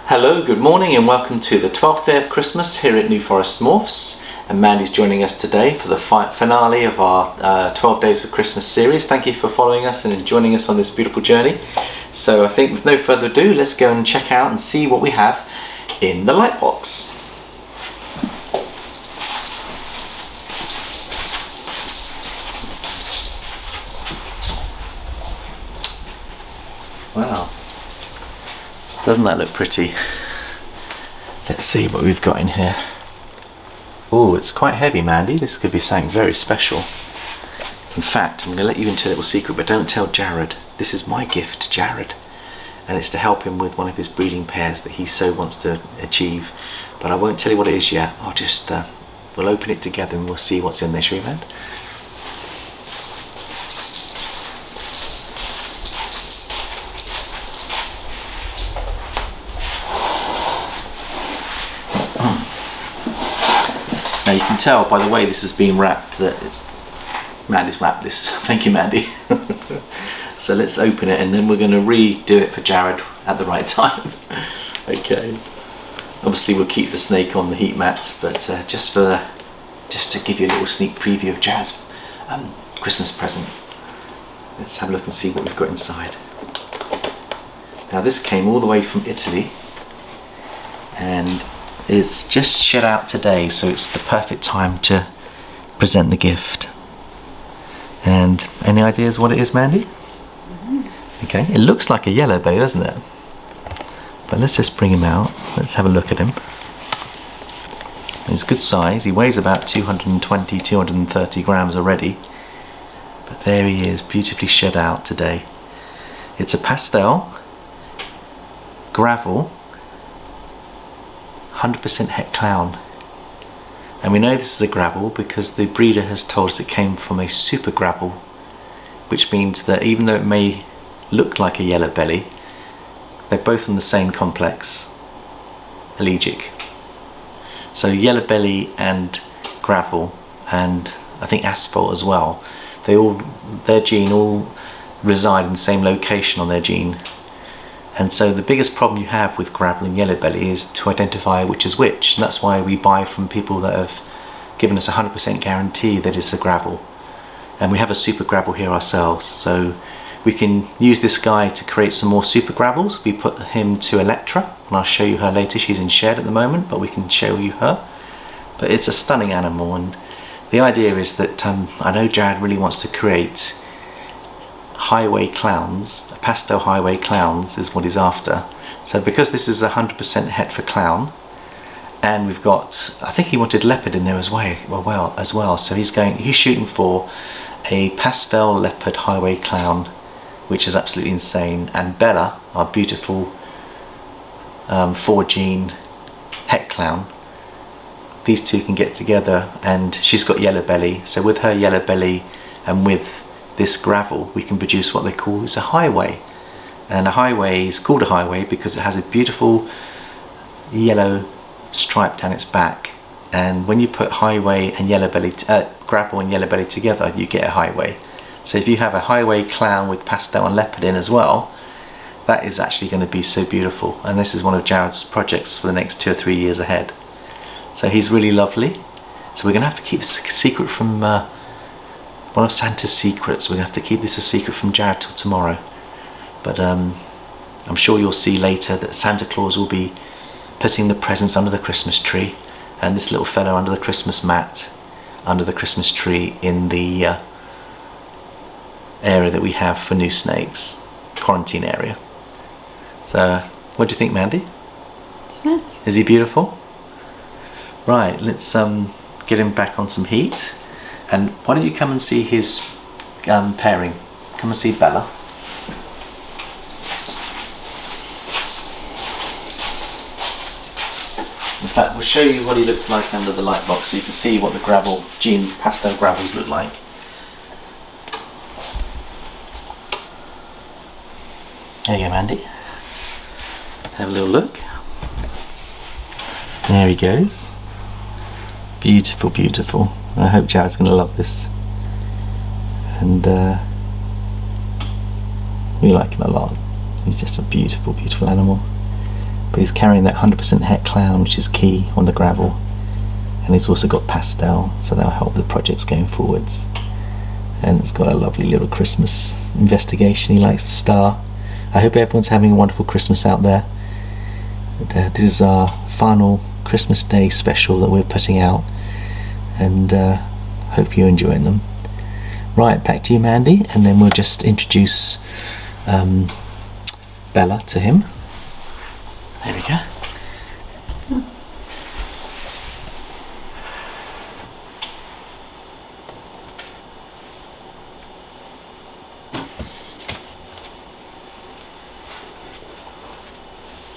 Hello, good morning and welcome to the 12th day of Christmas here at New Forest Morphs, and Mandy's joining us today for the finale of our 12 Days of Christmas series. Thank you for following us and joining us on this beautiful journey. So I think with no further ado, let's go and check out and see what we have in the light box. Wow. Doesn't that look pretty? Let's see what we've got in here. Oh, it's quite heavy, Mandy. This could be something very special. In fact, I'm going to let you into a little secret, but don't tell Jared. This is my gift to Jared, and it's to help him with one of his breeding pairs that he so wants to achieve. But I won't tell you what it is yet. I'll just we'll open it together and we'll see what's in there, shall we, Mand? Now you can tell by the way this has been wrapped that Mandy's wrapped this. Thank you, Mandy. So let's open it and then we're going to redo it for Jared at the right time. Okay. Obviously we'll keep the snake on the heat mat, but just to give you a little sneak preview of Jared's Christmas present. Let's have a look and see what we've got inside. Now this came all the way from Italy, and it's just shed out today, so it's the perfect time to present the gift. And any ideas what it is, Mandy? Okay, it looks like a yellow belly, doesn't it? But let's just bring him out. Let's have a look at him. He's good size. He weighs about 220, 230 grams already. But there he is, beautifully shed out today. It's a pastel, gravel, 100% het clown, and we know this is a gravel because the breeder has told us it came from a super gravel, which means that even though it may look like a yellow belly, they're both on the same complex, allegic. So yellow belly and gravel, and I think asphalt as well, their gene all reside in the same location on their gene. And so the biggest problem you have with gravel and yellow belly is to identify which is which. And that's why we buy from people that have given us a 100% guarantee that it's a gravel. And we have a super gravel here ourselves. So we can use this guy to create some more super gravels. We put him to Electra, and I'll show you her later. She's in shed at the moment, but we can show you her. But it's a stunning animal, and the idea is that I know Jared really wants to create highway clowns, pastel highway clowns is what he's after. So because this is 100% het for clown, and we've got, I think he wanted leopard in there as well. So he's shooting for a pastel leopard highway clown, which is absolutely insane. And Bella, our beautiful 4-gene het clown, these two can get together, and she's got yellow belly. So with her yellow belly and with this gravel, we can produce what they call is a highway. And a highway is called a highway because it has a beautiful yellow stripe down its back. And when you put highway and yellow belly, gravel and yellow belly together, you get a highway. So if you have a highway clown with pastel and leopard in as well, that is actually going to be so beautiful. And this is one of Jared's projects for the next 2 or 3 years ahead. So he's really lovely. So we're going to have to keep this a secret from one of Santa's secrets. We're going to have to keep this a secret from Jared till tomorrow. But I'm sure you'll see later that Santa Claus will be putting the presents under the Christmas tree, and this little fellow under the Christmas mat, under the Christmas tree in the area that we have for new snakes, quarantine area. So what do you think, Mandy? Nice. Is he beautiful? Right, let's get him back on some heat. And why don't you come and see his pairing? Come and see Bella. In fact, we'll show you what he looks like under the light box so you can see what the gravel, gene pastel gravels look like. There you go, Mandy. Have a little look. There he goes. Beautiful, beautiful. I hope Jared's going to love this, and we like him a lot. He's just a beautiful, beautiful animal. but he's carrying that 100% het clown, which is key on the gravel, and he's also got pastel, so that'll help the projects going forwards. And it's got a lovely little Christmas investigation. He likes the star. I hope everyone's having a wonderful Christmas out there. And, this is our final Christmas Day special that we're putting out, and hope you're enjoying them. Right, back to you, Mandy, and then we'll just introduce Bella to him. There we go.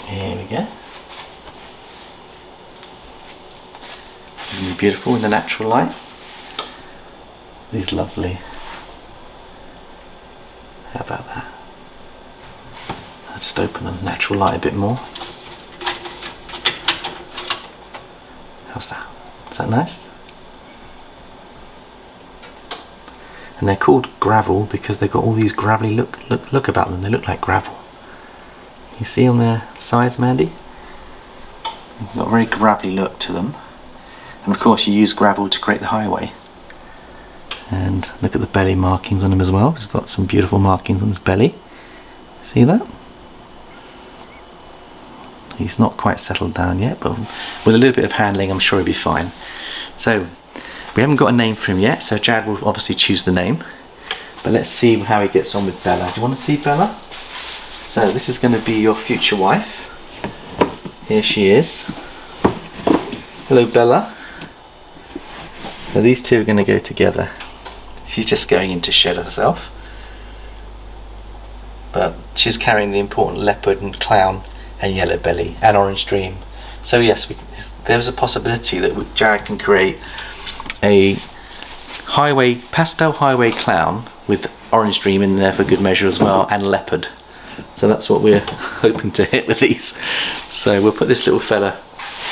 Here we go. Isn't he beautiful in the natural light? He's lovely. How about that? I'll just open the natural light a bit more. How's that? Is that nice? And they're called gravel because they've got all these gravelly look about them. They look like gravel. You see on their sides, Mandy? They've got a very gravelly look to them. And of course you use gravel to create the highway. And look at the belly markings on him as well. He's got some beautiful markings on his belly. See that? He's not quite settled down yet, but with a little bit of handling I'm sure he'll be fine. So we haven't got a name for him yet, so Jad will obviously choose the name. But let's see how he gets on with Bella. Do you want to see Bella? So this is going to be your future wife. Here she is. Hello, Bella. So these two are going to go together. She's just going into shed herself, but she's carrying the important leopard and clown and yellow belly and orange dream. So yes, there's a possibility that Jared can create a pastel highway clown with orange dream in there for good measure as well, and leopard. So that's what we're hoping to hit with these. So we'll put this little fella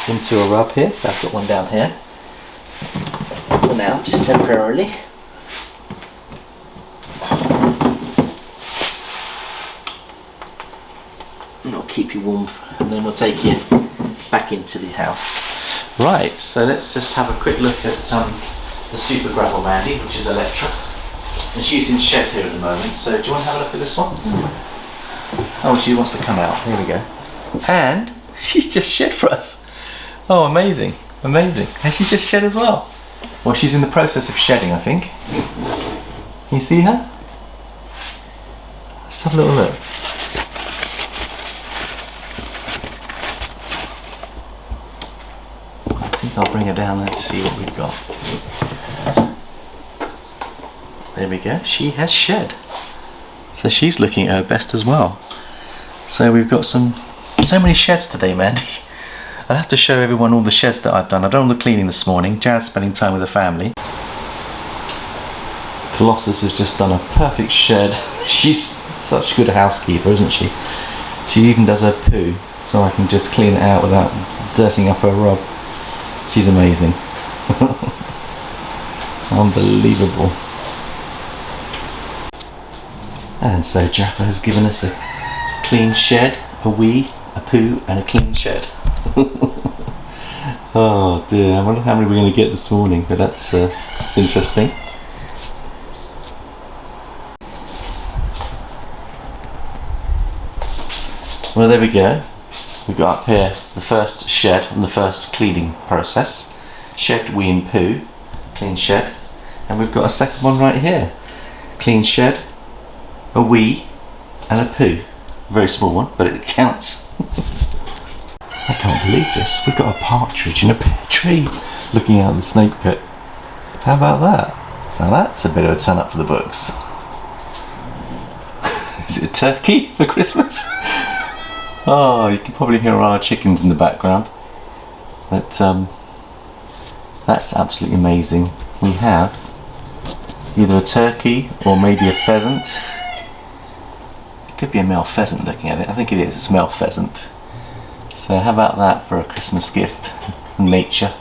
into a rub here. So I've got one down here for now, just temporarily. And I'll keep you warm, and then we'll take you back into the house. Right, so let's just have a quick look at the Super Gravel Mandy, which is Electra. And she's in shed here at the moment, so do you want to have a look at this one? Oh, she wants to come out. Here we go. And she's just shed for us. Oh, amazing, amazing. And she just shed as well. Well, she's in the process of shedding, I think. Can you see her? Let's have a little look. I think I'll bring her down and see what we've got. There we go. She has shed. So she's looking at her best as well. So we've got so many sheds today, Mandy. I'll have to show everyone all the sheds that I've done. I've done all the cleaning this morning. Jared's spending time with the family. Colossus has just done a perfect shed. She's such a good housekeeper, isn't she? She even does her poo, so I can just clean it out without dirtying up her rub. She's amazing. Unbelievable. And so Jaffa has given us a clean shed, a wee, a poo, and a clean shed. Oh dear, I wonder how many we're going to get this morning, but that's interesting. Well, there we go. We've got up here the first shed and the first cleaning process. Shed, wee and poo, clean shed. And we've got a second one right here. Clean shed, a wee and a poo. A very small one, but it counts. I can't believe this. We've got a partridge in a pear tree looking out of the snake pit. How about that? Now that's a bit of a turn up for the books. Is it a turkey for Christmas? Oh, you can probably hear our chickens in the background. But that's absolutely amazing. We have either a turkey or maybe a pheasant. It could be a male pheasant looking at it. I think it is. It's a male pheasant. So how about that for a Christmas gift from nature?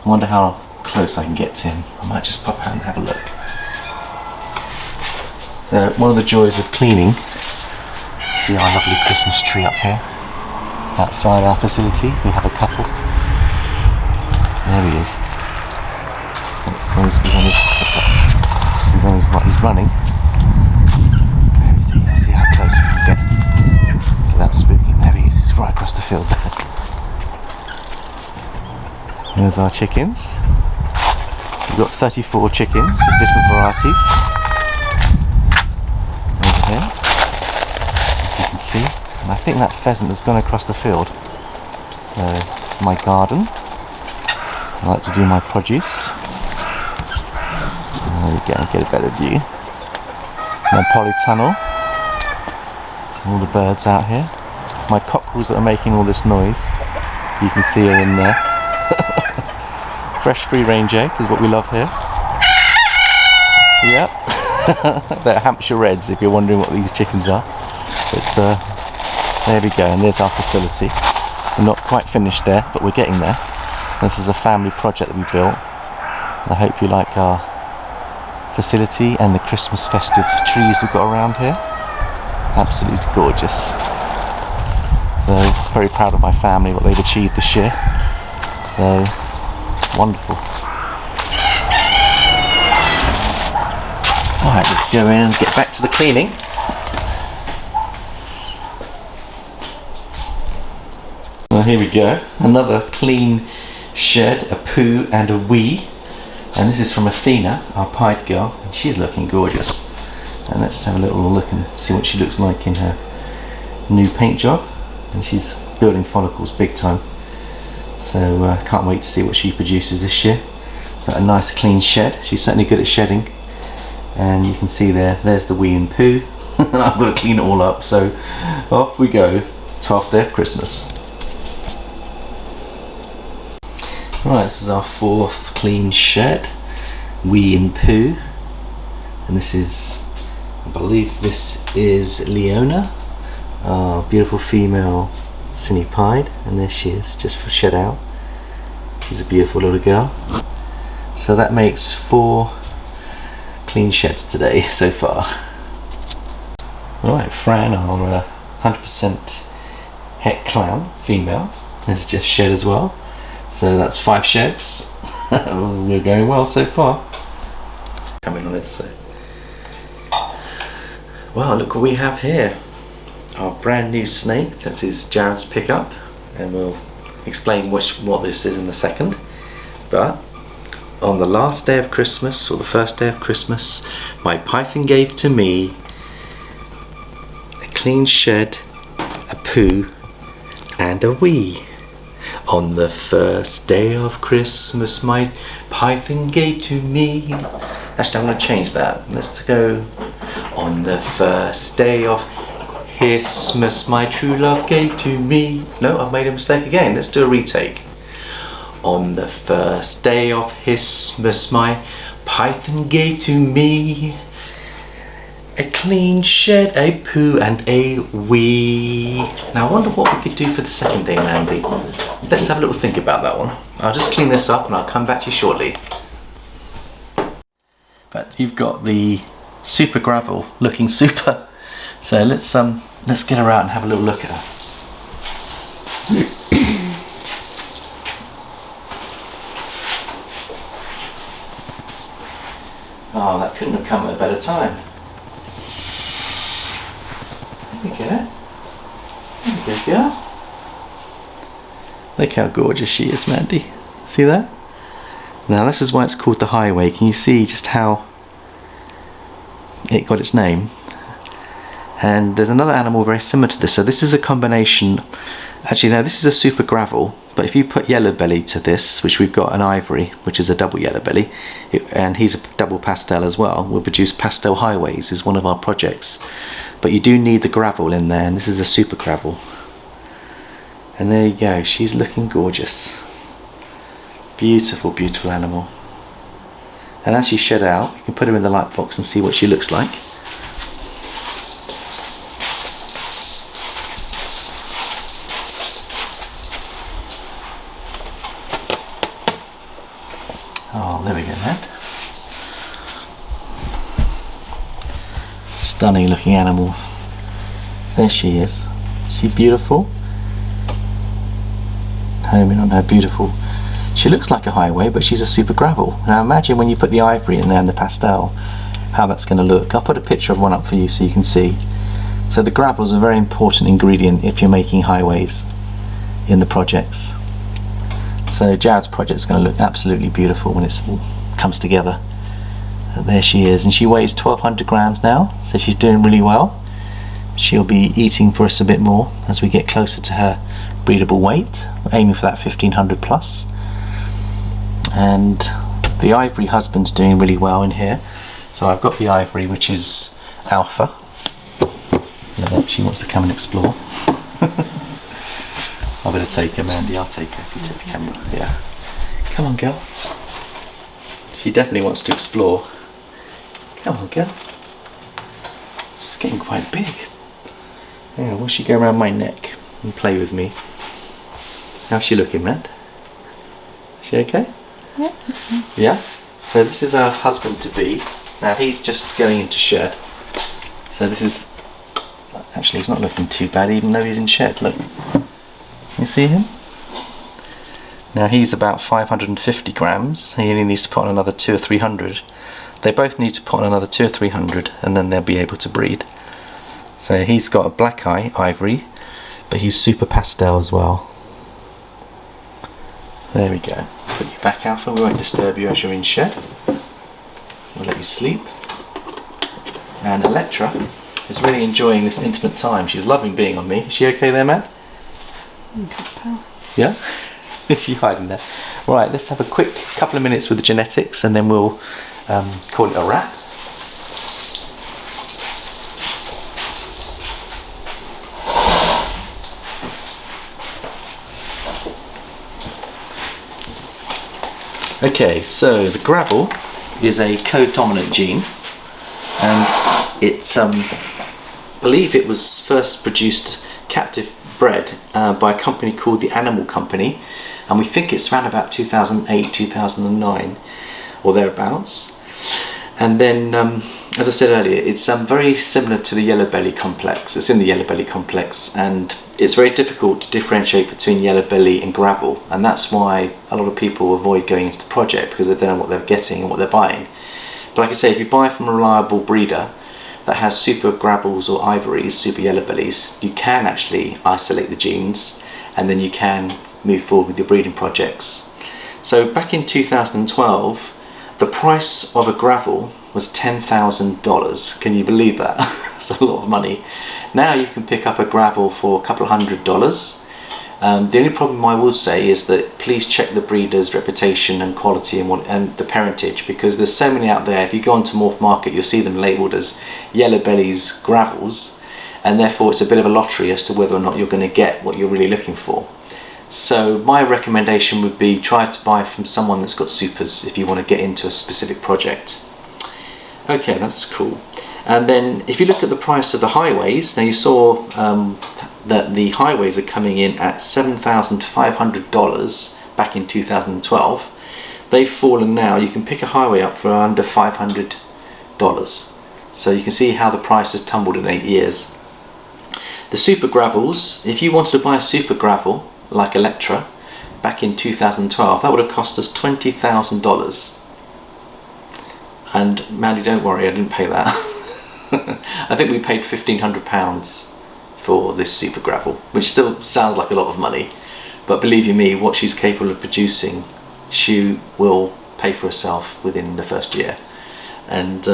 I wonder how close I can get to him. I might just pop out and have a look. So one of the joys of cleaning, see our lovely Christmas tree up here. Outside our facility we have a couple. There he is. He's running. Where is he? Let's see how close we can get without spooking. There he is. He's right across the field there. There's our chickens. We've got 34 chickens of different varieties. Over here, as you can see. And I think that pheasant has gone across the field. So, it's my garden. I like to do my produce. There we go, get a better view. My polytunnel. All the birds out here. My cockerels that are making all this noise, you can see are in there. Fresh free range eggs is what we love here. Yep. They're Hampshire Reds if you're wondering what these chickens are. But there we go, and there's our facility. We're not quite finished there, but we're getting there. This is a family project that we built. I hope you like our facility and the Christmas festive trees we've got around here. Absolutely gorgeous. So very proud of my family, what they've achieved this year. So wonderful. Alright, let's go in and get back to the cleaning. Well, here we go. Another clean shed, a poo and a wee. And this is from Athena, our pied girl, and she's looking gorgeous. And let's have a little look and see what she looks like in her new paint job. And she's building follicles big time. So can't wait to see what she produces this year. But a nice clean shed. She's certainly good at shedding. And you can see there's the wee and poo. I've got to clean it all up, so off we go. 12th day of Christmas. Right, this is our 4th clean shed. Wee and poo. And this is, I believe this is Leona, our beautiful female Cine Pied, and there she is, just for shed out. She's a beautiful little girl. So that makes 4 clean sheds today so far. Right, Fran, our 100% het clown female, has just shed as well. So that's 5 sheds. We're going well so far. Coming on this. So. Wow, look what we have here. Our brand new snake. That is Jared's pickup, and we'll explain what this is in a second. But on the last day of Christmas, or the first day of Christmas, my python gave to me a clean shed, a poo, and a wee. On the first day of Christmas, my python gave to me. Actually, I'm going to change that. Let's go. On the first day of Christmas, my true love gave to me. No, I've made a mistake again. Let's do a retake. On the first day of Christmas, my python gave to me a clean shed, a poo, and a wee. Now I wonder what we could do for the second day, Mandy. Let's have a little think about that one. I'll just clean this up and I'll come back to you shortly. But you've got the super gravel looking super. So let's get her out and have a little look at her. Oh, that couldn't have come at a better time. There we go. There we go, girl. Look how gorgeous she is, Mandy. See that? Now this is why it's called the highway. Can you see just how it got its name? And there's another animal very similar to this. So this is a combination. Actually, no, this is a super gravel. But if you put yellow belly to this, which we've got an ivory, which is a double yellow belly, and he's a double pastel as well, we'll produce pastel highways, is one of our projects. But you do need the gravel in there, and this is a super gravel. And there you go, she's looking gorgeous. Beautiful, beautiful animal. And as she's shed out, you can put her in the light box and see what she looks like. Oh, there we go, lad. Stunning looking animal. There she is. Is she beautiful? home in on her beautiful, she looks like a highway, but she's a super gravel. Now imagine when you put the ivory in there and the pastel, how that's going to look. I'll put a picture of one up for you so you can see. So the gravel is a very important ingredient if you're making highways in the projects. So Jared's project is going to look absolutely beautiful when it all comes together. And there she is, and she weighs 1200 grams now, so she's doing really well. She'll be eating for us a bit more as we get closer to her breedable weight. We're aiming for that 1500 plus. And the ivory husband's doing really well in here. So I've got the ivory, which is Alpha. Look, she wants to come and explore. I better take her, Mandy. I'll take her if you take the camera. Yeah. Come on, girl. She definitely wants to explore. Come on, girl. She's getting quite big. Yeah, will she go around my neck and play with me? How's she looking, Matt? Is she okay? Yeah. Yeah? So this is our husband-to-be. Now he's just going into shed. So this is... Actually, he's not looking too bad, even though he's in shed. Look. You see him? Now he's about 550 grams. He only needs to put on another 200 or 300. They both need to put on another 200 or 300, and then they'll be able to breed. So he's got a black eye, ivory, but he's super pastel as well. There we go. Put you back, Alpha. We won't disturb you as you're in shed. We'll let you sleep. And Electra is really enjoying this intimate time. She's loving being on me. Is she okay there, Matt? Yeah? Is she hiding there? Right, let's have a quick couple of minutes with the genetics and then we'll call it a wrap. Okay, so the gravel is a co-dominant gene, and it's I believe it was first produced captive bred by a company called the Animal Company, and we think it's around about 2008, 2009 or thereabouts. And then as I said earlier, it's very similar to the yellow belly complex. It's in the yellow belly complex, and it's very difficult to differentiate between yellow belly and gravel, and that's why a lot of people avoid going into the project, because they don't know what they're getting and what they're buying. But like I say, if you buy from a reliable breeder that has super gravels or ivories, super yellow bellies, you can actually isolate the genes, and then you can move forward with your breeding projects. So back in 2012, the price of a gravel was $10,000. Can you believe that? That's a lot of money. Now you can pick up a gravel for a couple of $100. The only problem I will say is that please check the breeder's reputation and quality and the parentage, because there's so many out there. If you go onto Morph Market, you'll see them labelled as yellow bellies gravels, and therefore it's a bit of a lottery as to whether or not you're going to get what you're really looking for. So my recommendation would be try to buy from someone that's got supers if you want to get into a specific project. Okay, that's cool. And then if you look at the price of the highways, now you saw that the highways are coming in at $7,500 back in 2012. They've fallen now. You can pick a highway up for under $500. So you can see how the price has tumbled in 8 years. The super gravels, if you wanted to buy a super gravel like Electra back in 2012, that would have cost us $20,000. And Mandy, don't worry, I didn't pay that. I think we paid £1,500 for this super gravel, which still sounds like a lot of money, but believe you me, what she's capable of producing, she will pay for herself within the first year. And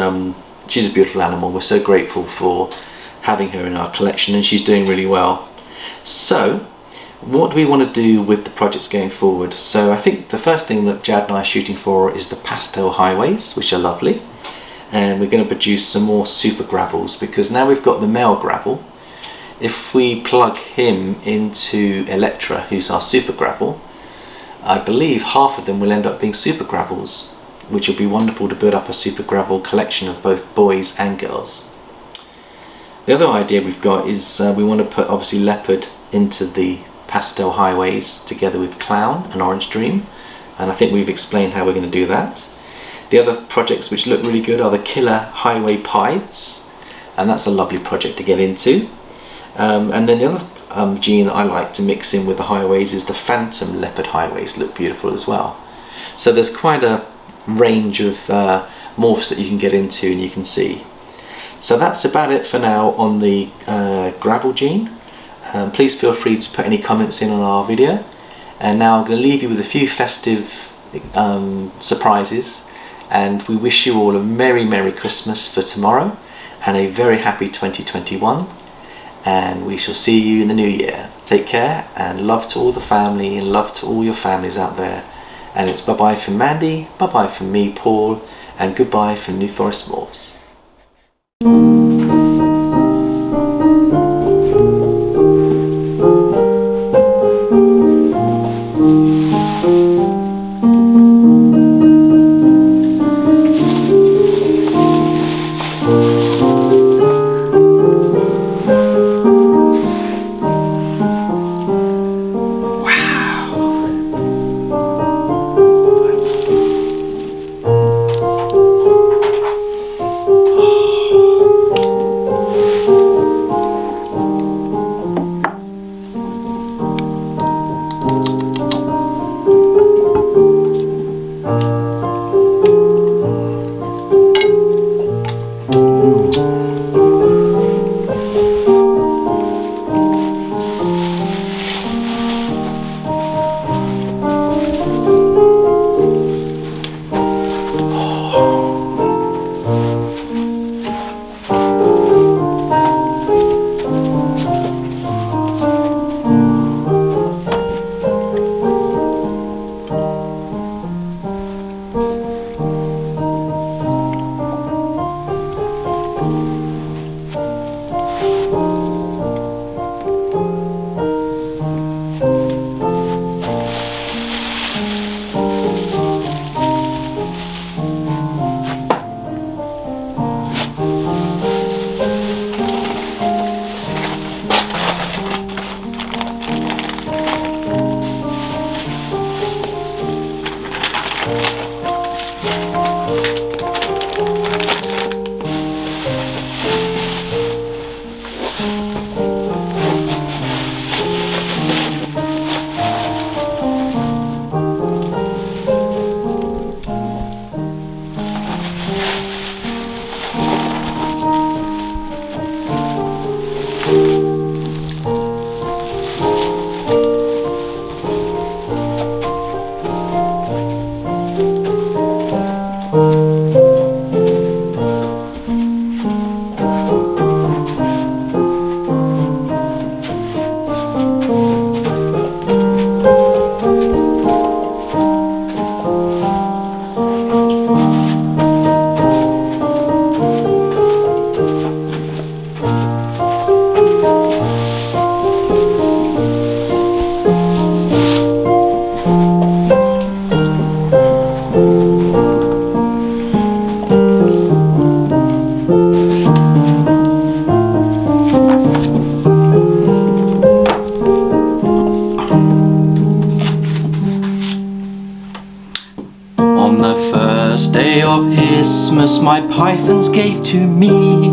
she's a beautiful animal. We're so grateful for having her in our collection, and she's doing really well. So what do we want to do with the projects going forward? So I think the first thing that Jad and I are shooting for is the pastel highways, which are lovely, and we're going to produce some more super gravels, because now we've got the male gravel. If we plug him into Electra, who's our super gravel, I believe half of them will end up being super gravels, which will be wonderful to build up a super gravel collection of both boys and girls. The other idea we've got is we want to put obviously leopard into the pastel highways together with Clown and Orange Dream, and I think we've explained how we're going to do that. The other projects which look really good are the Killer Highway Pieds, and that's a lovely project to get into. And then the other jean I like to mix in with the highways is the Phantom leopard highways. Look beautiful as well. So there's quite a range of morphs that you can get into and you can see. So that's about it for now on the gravel jean. Please feel free to put any comments in on our video. And now I'm going to leave you with a few festive surprises, and we wish you all a Merry Christmas for tomorrow and a very happy 2021, and we shall see you in the new year. Take care, and love to all the family and love to all your families out there. And it's bye bye from Mandy, bye bye from me, Paul, and goodbye from New Forest Morphs. Day of Christmas my pythons gave to me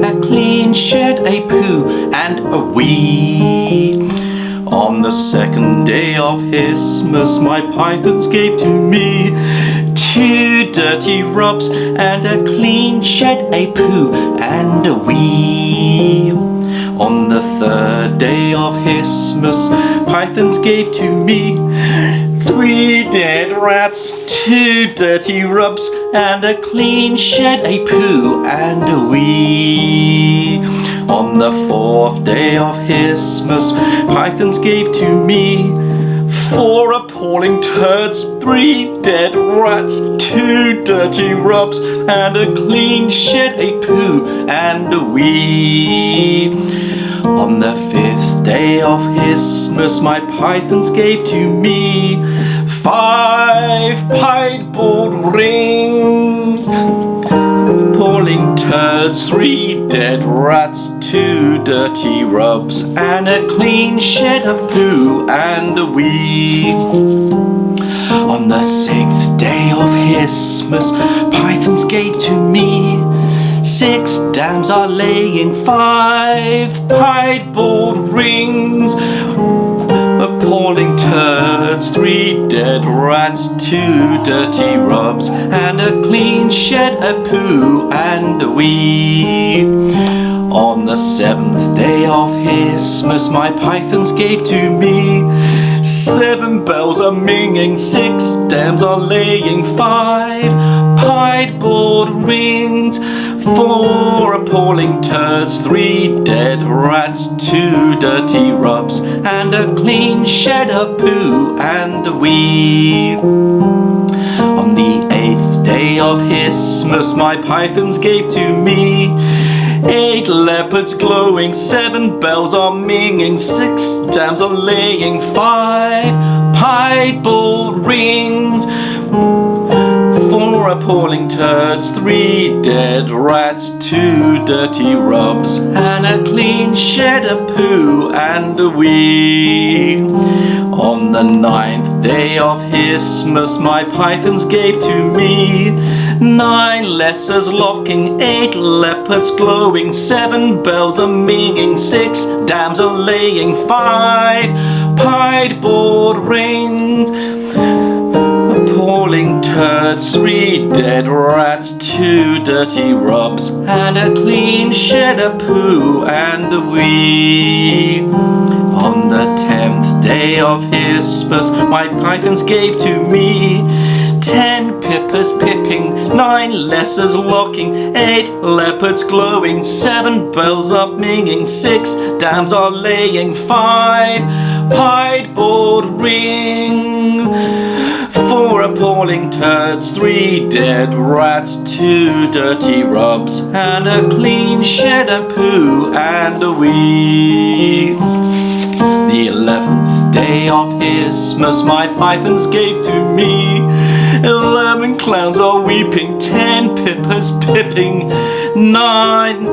a clean shed, a poo and a wee. On the second day of Christmas my pythons gave to me 2 dirty rubs and a clean shed, a poo and a wee. On the third day of Christmas pythons gave to me 3 dead rats, 2 dirty rubs and a clean shed, a poo and a wee. On the fourth day of Christmas pythons gave to me 4 appalling turds, 3 dead rats, 2 dirty rubs and a clean shed, a poo and a wee. On the 5th day of Christmas my pythons gave to me 5 piebald rings, appalling turds, 3 dead rats, 2 dirty rubs and a clean shed of poo and a wee. On the 6th day of Christmas pythons gave to me 6 dams are laying, 5 pied-board rings, appalling turds, 3 dead rats, 2 dirty rubs, and a clean shed, a poo and a wee. On the 7th day of Christmas, my pythons gave to me 7 bells are minging, 6 dams are laying, 5 pied-board rings, 4 appalling turds, 3 dead rats, 2 dirty rubs, and a clean shed, a poo and a wee. On the 8th day of Christmas, my pythons gave to me 8 leopards glowing, 7 bells are minging, 6 dams are laying, 5 pied-board rings, 4 appalling turds, 3 dead rats, 2 dirty rubs, and a clean shed, a poo and a wee. On the 9th day of Christmas, my pythons gave to me 9 lessers locking, 8 leopards glowing, 7 bells are minging, 6 dams are laying, 5 pied-board rings, appalling turds, 3 dead rats, 2 dirty rubs, and a clean shed, a poo and a wee. On the 10th day of Christmas, my pythons gave to me 10 pippers pipping, 9 lessers locking, 8 leopards glowing, 7 bells are minging, 6 dams are laying, 5 pied-board ring, 4 appalling turds, 3 dead rats, 2 dirty rubs, and a clean shed, a poo and a wee. The 11th day of Christmas, my pythons gave to me 11 clowns are weeping, 10 pippers pipping, 9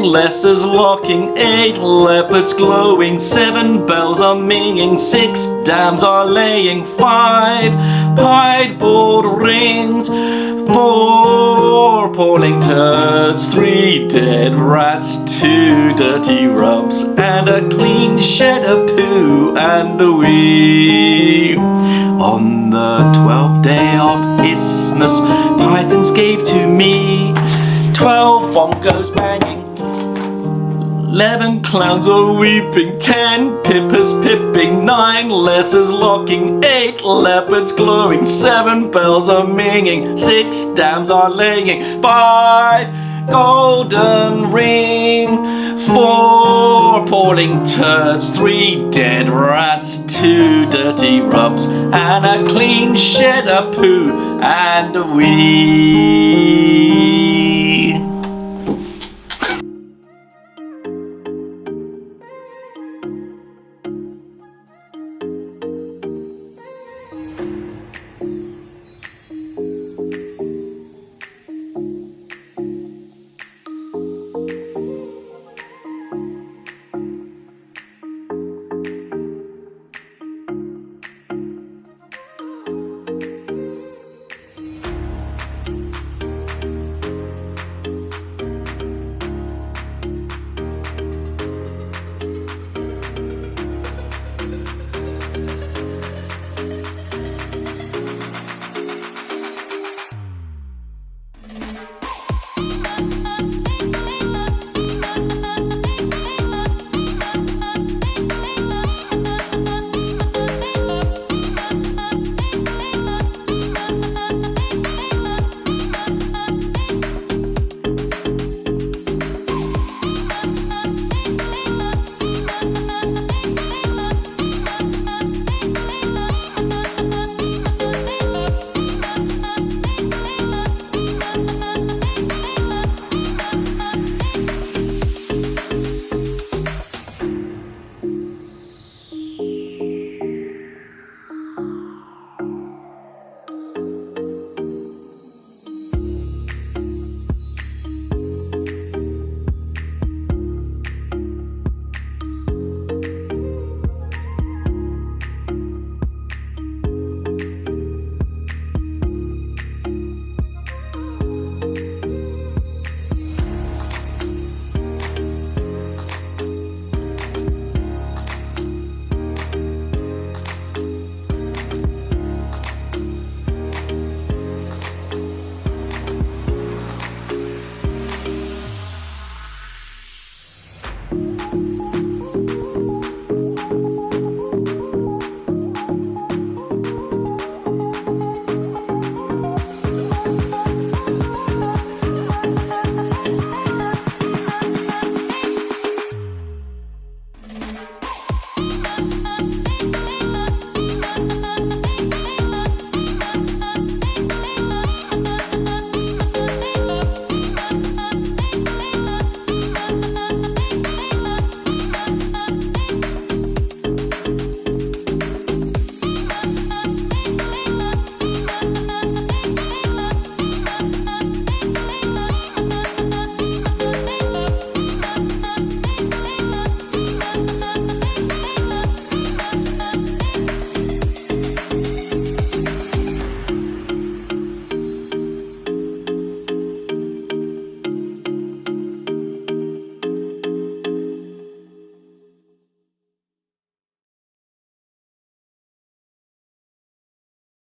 lessers locking, 8 leopards glowing, 7 bells are minging, 6 dams are laying, 5 pied-board rings, 4 appalling turds, 3 dead rats, 2 dirty rubs, and a clean shed, a poo and a wee. On the 12th day of Christmas, pythons gave to me 12 bongos banging, 11 clowns are weeping, 10 pippers pipping, 9 lessers locking, 8 leopards glowing, 7 bells are minging, 6 dams are laying, 5 golden ring, 4 appalling turds, 3 dead rats, 2 dirty rubs, and a clean shed, a poo and a wee.